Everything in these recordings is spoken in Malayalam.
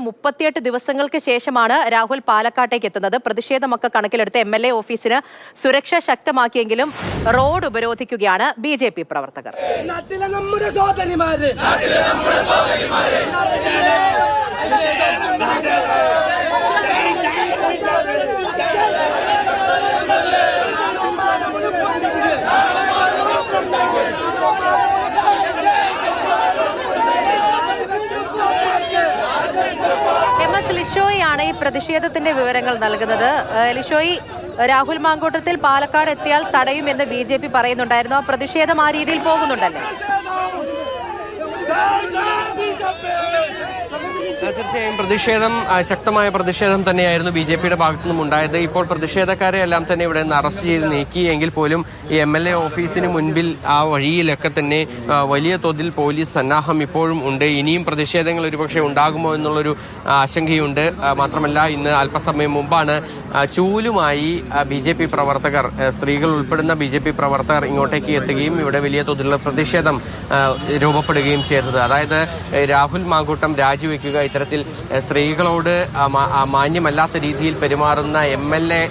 38 ദിവസങ്ങൾക്ക് ശേഷമാണ് രാഹുൽ പാലക്കാട്ടേക്ക് എത്തുന്നത്. പ്രതിഷേധമൊക്കെ കണക്കിലെടുത്ത് MLA ഓഫീസിന് സുരക്ഷ ശക്തമാക്കിയെങ്കിലും റോഡ് ഉപരോധിക്കുകയാണ് BJP പ്രവർത്തകർ. ലിഷോയാണ് ഈ പ്രതിഷേധത്തിന്റെ വിവരങ്ങൾ നൽകുന്നത്. ലിഷോയി, രാഹുൽ മാങ്കൂട്ടത്തിൽ പാലക്കാട് എത്തിയാൽ തടയുമെന്ന് BJP പറയുന്നുണ്ടായിരുന്നു. ആ പ്രതിഷേധം ആ രീതിയിൽ പോകുന്നുണ്ടല്ലേ? തീർച്ചയായും ശക്തമായ പ്രതിഷേധം തന്നെയായിരുന്നു BJPയുടെ ഭാഗത്തു നിന്നും ഉണ്ടായത്. ഇപ്പോൾ പ്രതിഷേധക്കാരെ എല്ലാം തന്നെ ഇവിടെ നിന്ന് അറസ്റ്റ് ചെയ്ത് നീക്കി എങ്കിൽ പോലും ഈ MLA ഓഫീസിന് മുൻപിൽ ആ വഴിയിലൊക്കെ തന്നെ വലിയ തോതിൽ പോലീസ് സന്നാഹം ഇപ്പോഴും ഉണ്ട്. ഇനിയും പ്രതിഷേധങ്ങൾ ഒരുപക്ഷെ ഉണ്ടാകുമോ എന്നുള്ളൊരു ആശങ്കയുണ്ട്. മാത്രമല്ല, ഇന്ന് അല്പസമയം മുമ്പാണ് ചൂലുമായി BJP പ്രവർത്തകർ, സ്ത്രീകൾ ഉൾപ്പെടുന്ന BJP പ്രവർത്തകർ ഇങ്ങോട്ടേക്ക് എത്തുകയും ഇവിടെ വലിയ തോതിലുള്ള പ്രതിഷേധം രൂപപ്പെടുകയും ചെയ്തത്. അതായത് രാഹുൽ മാങ്കൂട്ടം രാജിവെക്കുക, ഇത്തരത്തിൽ സ്ത്രീകളോട് മാന്യമല്ലാത്ത രീതിയിൽ പെരുമാറുന്ന MLA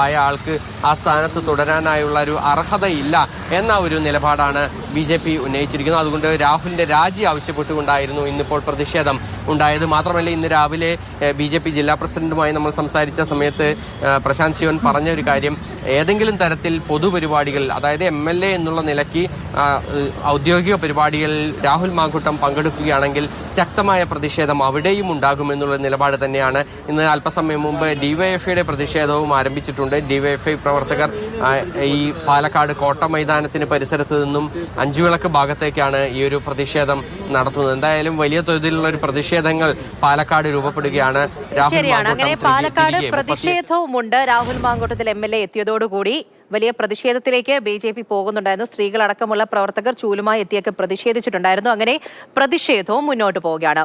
ആയ ആൾക്ക് ആ സ്ഥാനത്ത് തുടരാനായുള്ള ഒരു അർഹതയില്ല എന്ന ഒരു നിലപാടാണ് BJP ഉന്നയിച്ചിരിക്കുന്നത്. അതുകൊണ്ട് രാഹുലിന്റെ രാജി ആവശ്യപ്പെട്ടുകൊണ്ടായിരുന്നു ഇന്നിപ്പോൾ പ്രതിഷേധം ഉണ്ടായത്. മാത്രമല്ല, ഇന്ന് രാവിലെ BJP ജില്ലാ പ്രസിഡന്റുമായി നമ്മൾ സംസാരിച്ച സമയത്ത് പ്രശാന്ത് ശിവൻ പറഞ്ഞ ഒരു കാര്യം, ഏതെങ്കിലും തരത്തിൽ പൊതുപരിപാടികൾ, അതായത് MLA എന്നുള്ള നിലയ്ക്ക് ഔദ്യോഗിക പരിപാടികളിൽ രാഹുൽ മാങ്കൂട്ടം പങ്കെടുക്കുകയാണെങ്കിൽ ശക്തമായ പ്രതിഷേധം അവിടെയും ഉണ്ടാകുമെന്നുള്ള നിലപാട് തന്നെയാണ്. ഇന്ന് അല്പസമയം മുമ്പ് DYFIയുടെ പ്രതിഷേധവും ആരംഭിച്ചിട്ടുണ്ട്. DYFI പ്രവർത്തകർ ഈ പാലക്കാട് കോട്ട മൈതാനത്തിന് പരിസരത്ത് നിന്നും അഞ്ചുവിളക്ക് ഭാഗത്തേക്കാണ് ഈ ഒരു പ്രതിഷേധം നടത്തുന്നത്. എന്തായാലും വലിയ തോതിലുള്ള ഒരു പ്രതിഷേധങ്ങൾ പാലക്കാട് രൂപപ്പെടുകയാണ്. അങ്ങനെ പാലക്കാട് പ്രതിഷേധവുമുണ്ട്. രാഹുൽ മാങ്കൂട്ടത്തിൽ MLA എത്തിയതോടുകൂടി വലിയ പ്രതിഷേധത്തിലേക്ക് BJP പോകുന്നുണ്ടായിരുന്നു. സ്ത്രീകളടക്കമുള്ള പ്രവർത്തകർ ചൂലുമായി എത്തിയൊക്കെ പ്രതിഷേധിച്ചിട്ടുണ്ടായിരുന്നു. അങ്ങനെ പ്രതിഷേധവും മുന്നോട്ട് പോവുകയാണ്.